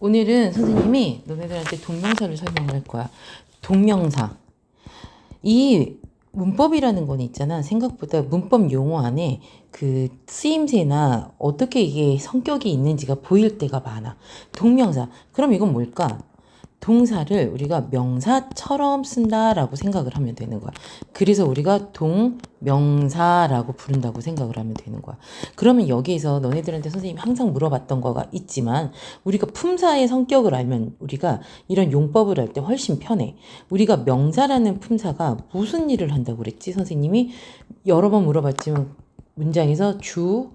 오늘은 선생님이 너네들한테 동명사를 설명할 거야. 동명사. 이 문법이라는 건 있잖아. 생각보다 문법 용어 안에 그 쓰임새나 어떻게 이게 성격이 있는지가 보일 때가 많아. 동명사. 그럼 이건 뭘까? 동사를 우리가 명사처럼 쓴다라고 생각을 하면 되는 거야. 그래서 우리가 동명사라고 부른다고 생각을 하면 되는 거야. 그러면 여기에서 너네들한테 선생님이 항상 물어봤던 거가 있지만 우리가 품사의 성격을 알면 우리가 이런 용법을 할 때 훨씬 편해. 우리가 명사라는 품사가 무슨 일을 한다고 그랬지? 선생님이 여러 번 물어봤지만 문장에서 주,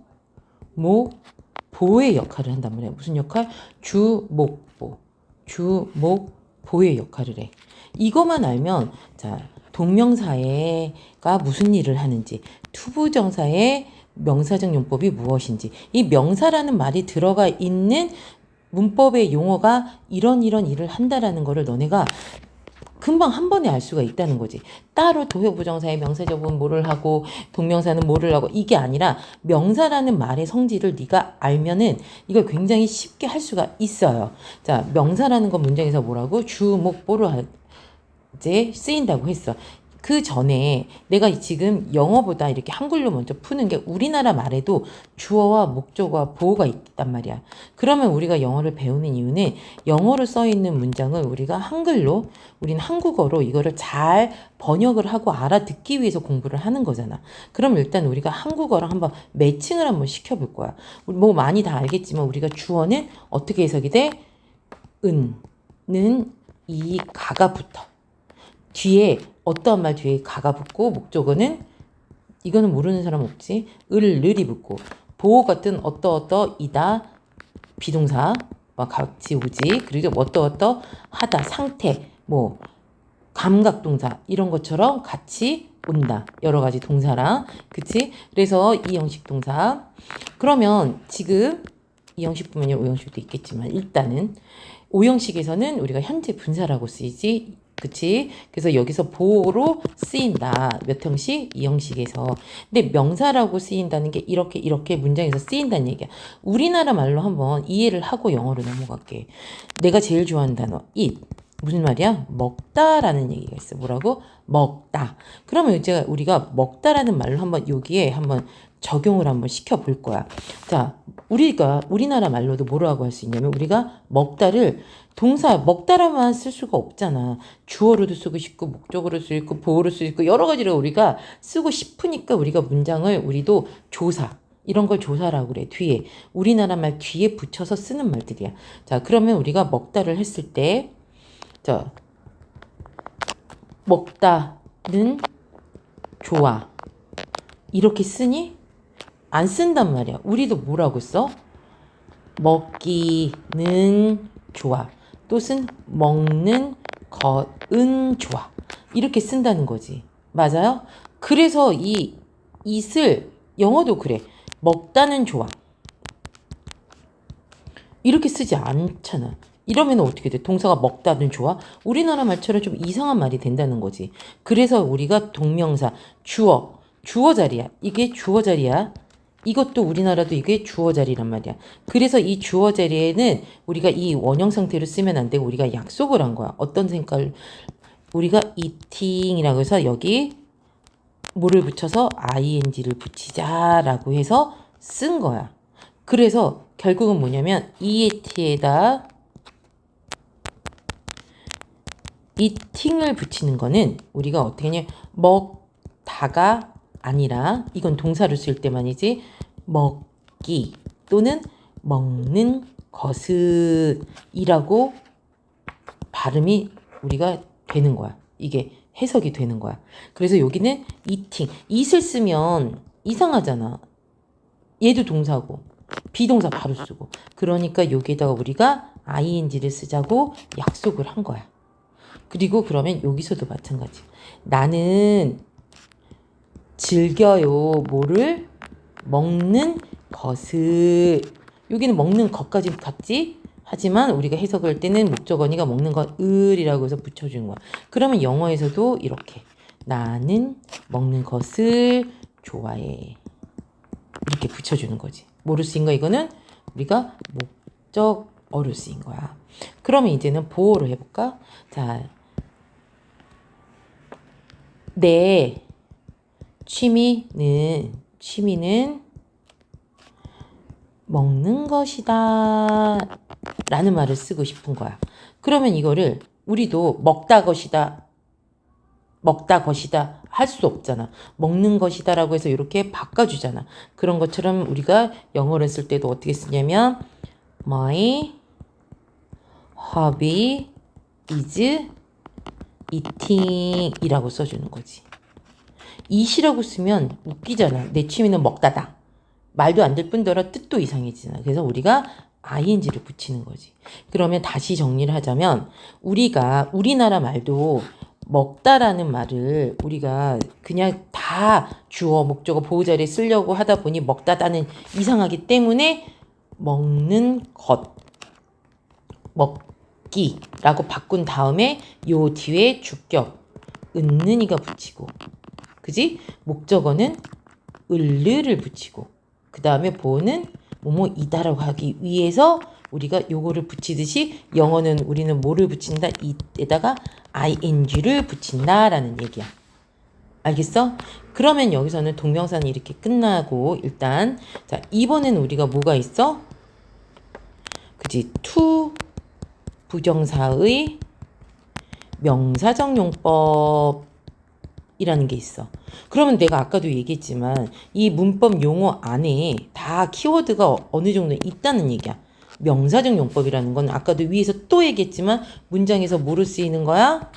목, 보의 역할을 한단 말이야. 무슨 역할? 주, 목, 보. 주, 목, 보의 역할을 해. 이것만 알면 자 동명사가 무슨 일을 하는지, 투부정사의 명사적 용법이 무엇인지, 이 명사라는 말이 들어가 있는 문법의 용어가 이런 일을 한다라는 거를 너네가 금방 한 번에 알 수가 있다는 거지. 따로 도효부정사의 명사적은 뭐를 하고 동명사는 뭐를 하고 이게 아니라 명사라는 말의 성질을 네가 알면은 이걸 굉장히 쉽게 할 수가 있어요. 자, 명사라는 건 문장에서 뭐라고? 주, 목, 보로 이제 쓰인다고 했어. 그 전에 내가 지금 영어보다 이렇게 한글로 먼저 푸는 게 우리나라 말에도 주어와 목적어와 보어가 있단 말이야. 그러면 우리가 영어를 배우는 이유는 영어로 써 있는 문장을 우리가 한글로, 우리는 한국어로 이거를 잘 번역을 하고 알아듣기 위해서 공부를 하는 거잖아. 그럼 일단 우리가 한국어랑 한번 매칭을 한번 시켜볼 거야. 뭐 많이 다 알겠지만 우리가 주어는 어떻게 해석이 돼? 은, 는, 이, 가가 붙어. 뒤에 어떠한 말 뒤에 가가 붙고 목적어는 이거는 모르는 사람 없지. 을이 붙고 보호 같은 어떠이다 비동사와 같이 오지. 그리고 어떠 하다 상태 뭐 감각동사 이런 것처럼 같이 온다. 여러 가지 동사랑 그치? 그래서 이형식 동사. 그러면 지금 이형식뿐만이 아니라 오형식도 있겠지만 일단은 오형식에서는 우리가 현재 분사라고 쓰이지. 그치? 그래서 여기서 보호로 쓰인다. 몇 형식? 이 형식에서. 근데 명사라고 쓰인다는 게 이렇게 문장에서 쓰인다는 얘기야. 우리나라 말로 한번 이해를 하고 영어로 넘어갈게. 내가 제일 좋아하는 단어, eat. 무슨 말이야? 먹다라는 얘기가 있어. 뭐라고? 먹다. 그러면 이제 우리가 먹다라는 말로 한번 여기에 한번 적용을 한번 시켜볼 거야. 자, 우리가 우리나라 말로도 뭐라고 할 수 있냐면 우리가 먹다를 동사 먹다라만 쓸 수가 없잖아. 주어로도 쓰고 싶고 목적어로 쓰고 있고 보어로 쓰고 있고 여러 가지로 우리가 쓰고 싶으니까 우리가 문장을 우리도 조사 이런 걸 조사라고 그래. 뒤에 우리나라 말 뒤에 붙여서 쓰는 말들이야. 자, 그러면 우리가 먹다를 했을 때 자, 먹다는 좋아. 이렇게 쓰니? 안 쓴단 말이야. 우리도 뭐라고 써? 먹기는 좋아. 또는 먹는 것은 좋아. 이렇게 쓴다는 거지. 맞아요? 그래서 이 it을 영어도 그래. 먹다는 좋아. 이렇게 쓰지 않잖아. 이러면 어떻게 돼? 동사가 먹다는 좋아? 우리나라 말처럼 좀 이상한 말이 된다는 거지. 그래서 우리가 동명사, 주어 자리야. 이게 주어 자리야. 이것도 우리나라도 이게 주어 자리란 말이야. 그래서 이 주어 자리에는 우리가 이 원형 상태로 쓰면 안 되고 우리가 약속을 한 거야. 어떤 색깔? 우리가 eating이라고 해서 여기 뭐를 붙여서 ing를 붙이자라고 해서 쓴 거야. 그래서 결국은 뭐냐면 eat에다 eating을 붙이는 거는 우리가 어떻게 하냐 먹다가 아니라 이건 동사로 쓸 때만이지 먹기 또는 먹는 것이라고 발음이 우리가 되는 거야. 이게 해석이 되는 거야. 그래서 여기는 eating, it을 쓰면 이상하잖아. 얘도 동사고 비동사 바로 쓰고 그러니까 여기에다가 우리가 ing를 쓰자고 약속을 한 거야. 그리고 그러면 여기서도 마찬가지. 나는 즐겨요. 뭐를? 먹는 것을. 여기는 먹는 것까지 같지? 하지만 우리가 해석할 때는 목적어니가 먹는 것을이라고 해서 붙여주는 거야. 그러면 영어에서도 이렇게 나는 먹는 것을 좋아해. 이렇게 붙여주는 거지. 뭐를 쓰인 거 이거는 우리가 목적 어로 쓰인 거야. 그러면 이제는 보어로 해볼까? 자, 내 취미는 먹는 것이다 라는 말을 쓰고 싶은 거야. 그러면 이거를 우리도 먹다 것이다 할 수 없잖아. 먹는 것이다 라고 해서 이렇게 바꿔주잖아. 그런 것처럼 우리가 영어를 쓸 때도 어떻게 쓰냐면 My hobby is eating 이라고 써주는 거지. eat이라고 쓰면 웃기잖아. 내 취미는 먹다다. 말도 안 될 뿐더러 뜻도 이상해지잖아. 그래서 우리가 ing를 붙이는 거지. 그러면 다시 정리를 하자면 우리나라 말도 먹다라는 말을 우리가 그냥 다 주어, 목적어, 보호자리에 쓰려고 하다 보니 먹다다는 이상하기 때문에 먹는 것, 먹기라고 바꾼 다음에 요 뒤에 주격, 은는이가 붙이고, 그지? 목적어는 을르를 붙이고, 그 다음에 보호는 뭐뭐이다라고 하기 위해서 우리가 요거를 붙이듯이 영어는 우리는 뭐를 붙인다? 이에다가 ing를 붙인다라는 얘기야. 알겠어? 그러면 여기서는 동명사는 이렇게 끝나고 일단 자 이번에는 우리가 뭐가 있어? 그지? to 부정사의 명사적 용법이라는 게 있어. 그러면 내가 아까도 얘기했지만 이 문법 용어 안에 다 키워드가 어느 정도 있다는 얘기야. 명사적 용법이라는 건 아까도 위에서 또 얘기했지만 문장에서 뭐로 쓰이는 거야?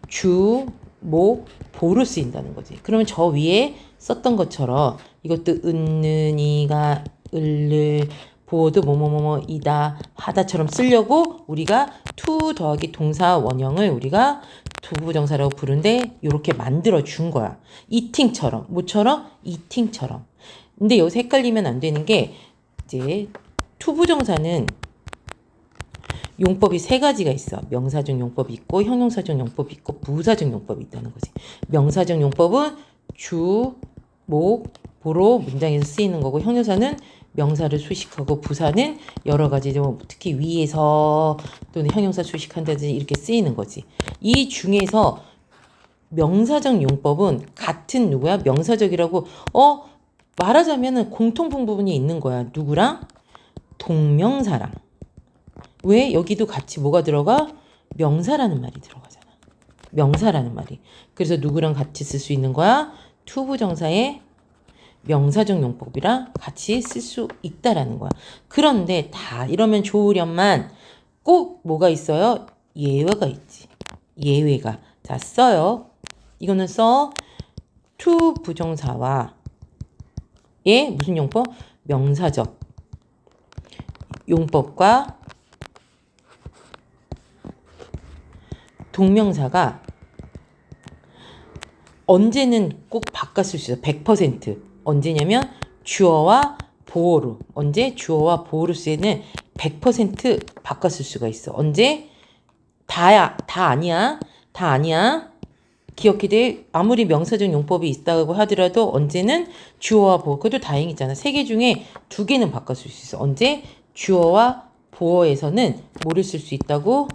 주, 목, 보로 쓰인다는 거지. 그러면 저 위에 썼던 것처럼 이것도 은는이가 을를 보어도 뭐뭐뭐뭐이다 하다처럼 쓰려고 우리가 to 더하기 동사 원형을 우리가 두부정사라고 부르는데 이렇게 만들어 준 거야. eating처럼. 뭐처럼? eating처럼. 근데 여기서 헷갈리면 안 되는 게 이제 투부정사는 용법이 세 가지가 있어. 명사적 용법이 있고 형용사적 용법이 있고 부사적 용법이 있다는 거지. 명사적 용법은 주, 목, 보로 문장에서 쓰이는 거고 형용사는 명사를 수식하고 부사는 여러 가지 특히 위에서 또는 형용사 수식한다든지 이렇게 쓰이는 거지. 이 중에서 명사적 용법은 같은 누구야? 명사적이라고 말하자면은 공통분 부분이 있는 거야. 누구랑? 동명사랑. 왜? 여기도 같이 뭐가 들어가? 명사라는 말이 들어가잖아. 명사라는 말이. 그래서 누구랑 같이 쓸 수 있는 거야? 투부정사의 명사적 용법이랑 같이 쓸 수 있다라는 거야. 그런데 다 이러면 좋으련만 꼭 뭐가 있어요? 예외가 있지. 예외가. 자, 써요. 이거는 써. 투부정사와 예 무슨 용법? 명사적 용법과 동명사가 언제는 꼭 바꿨을 수 있어. 100%. 언제냐면 주어와 보어로. 언제? 주어와 보어로 쓰이는 100% 바꿨을 수가 있어. 언제? 다야. 다 아니야. 다 아니야. 기억해야 돼. 아무리 명사적 용법이 있다고 하더라도 언제는 주어와 보어. 그것도 다행이잖아. 세 개 중에 두 개는 바꿨을 수 있어. 언제? 주어와 보어에서는 뭐를 쓸 수 있다고?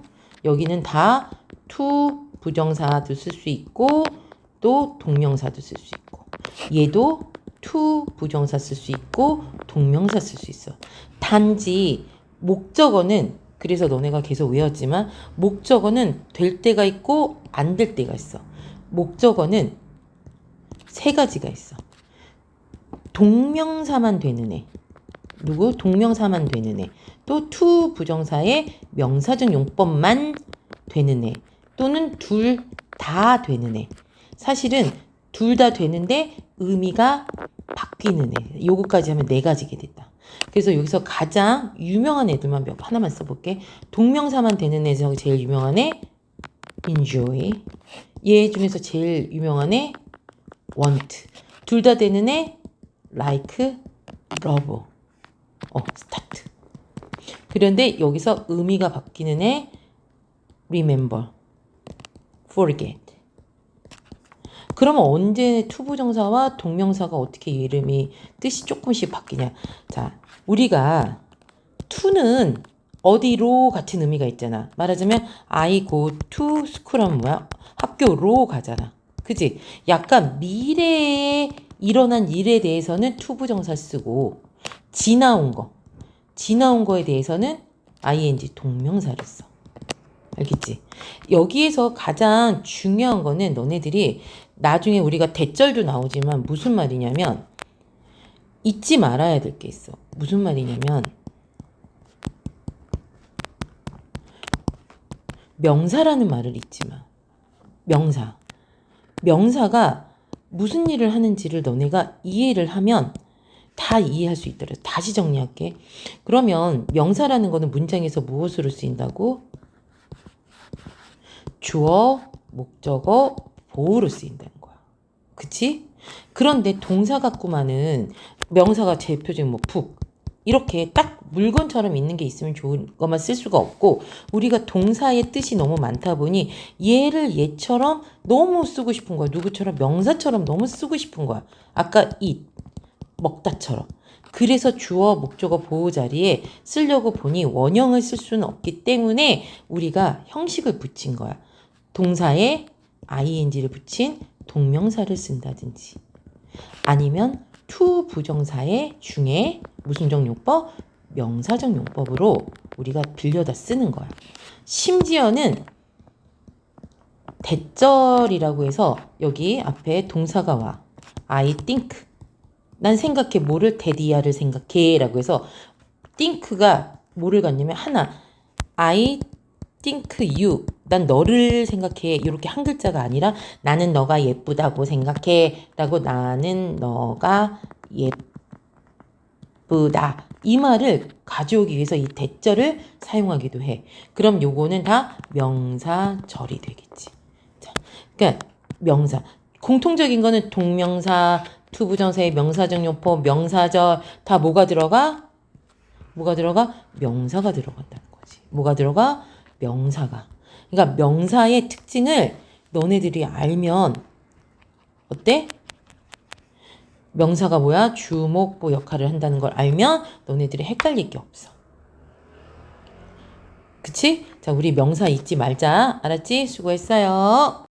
여기는 다 to 부정사도 쓸 수 있고 또 동명사도 쓸 수 있고 얘도 to 부정사 쓸 수 있고 동명사 쓸 수 있어. 단지 목적어는 그래서 너네가 계속 외웠지만 목적어는 될 때가 있고 안 될 때가 있어. 목적어는 세 가지가 있어. 동명사만 되는 애. 누구? 동명사만 되는 애. 또 to 부정사의 명사적 용법만 되는 애. 또는 둘 다 되는 애. 사실은 둘 다 되는데 의미가 바뀌는 애. 요거까지 하면 네 가지게 됐다. 그래서 여기서 가장 유명한 애들만 하나만 써볼게. 동명사만 되는 애 중에 제일 유명한 애 enjoy. 얘 중에서 제일 유명한 애 want. 둘 다 되는 애 like, love. start. 그런데 여기서 의미가 바뀌는 애 remember, forget. 그러면 언제 투부정사와 동명사가 어떻게 이름이 뜻이 조금씩 바뀌냐? 자, 우리가 to는 어디로 같은 의미가 있잖아. 말하자면 I go to school 하면 뭐야? 학교로 가잖아. 그지? 약간 미래에 일어난 일에 대해서는 to 부정사 쓰고 지나온 거에 대해서는 ing 동명사를 써. 알겠지? 여기에서 가장 중요한 거는 너네들이 나중에 우리가 대절도 나오지만 무슨 말이냐면 잊지 말아야 될 게 있어. 무슨 말이냐면 명사라는 말을 잊지 마. 명사. 명사가 무슨 일을 하는지를 너네가 이해를 하면 다 이해할 수 있더라. 다시 정리할게. 그러면 명사라는 거는 문장에서 무엇으로 쓰인다고? 주어, 목적어, 보어로 쓰인다는 거야. 그치? 그런데 동사 갖고만은 명사가 대표적인 뭐 푹 이렇게 딱 물건처럼 있는 게 있으면 좋은 것만 쓸 수가 없고 우리가 동사의 뜻이 너무 많다 보니 얘를 얘처럼 너무 쓰고 싶은 거야. 누구처럼? 명사처럼 너무 쓰고 싶은 거야. 아까 eat, 먹다처럼. 그래서 주어, 목적어, 보호 자리에 쓰려고 보니 원형을 쓸 수는 없기 때문에 우리가 형식을 붙인 거야. 동사에 ing를 붙인 동명사를 쓴다든지 아니면 to 부정사의 중에 무슨 정용법? 명사적 용법으로 우리가 빌려다 쓰는 거야. 심지어는 대절이라고 해서 여기 앞에 동사가 와. I think. 난 생각해. 뭐를? 대디아를 생각해. 라고 해서 think가 뭐를 갖냐면 하나. I think you. 난 너를 생각해. 이렇게 한 글자가 아니라 나는 너가 예쁘다고 생각해. 라고 나는 너가 예쁘다. 이 말을 가져오기 위해서 이 대절을 사용하기도 해. 그럼 요거는 다 명사절이 되겠지. 자, 그러니까 명사. 공통적인 거는 동명사, 투부정사의 명사적 용법, 명사절 다 뭐가 들어가? 뭐가 들어가? 명사가 들어간다는 거지. 뭐가 들어가? 명사가. 그러니까 명사의 특징을 너네들이 알면 어때? 명사가 뭐야? 주목보 역할을 한다는 걸 알면 너네들이 헷갈릴 게 없어. 그치? 자, 우리 명사 잊지 말자. 알았지? 수고했어요.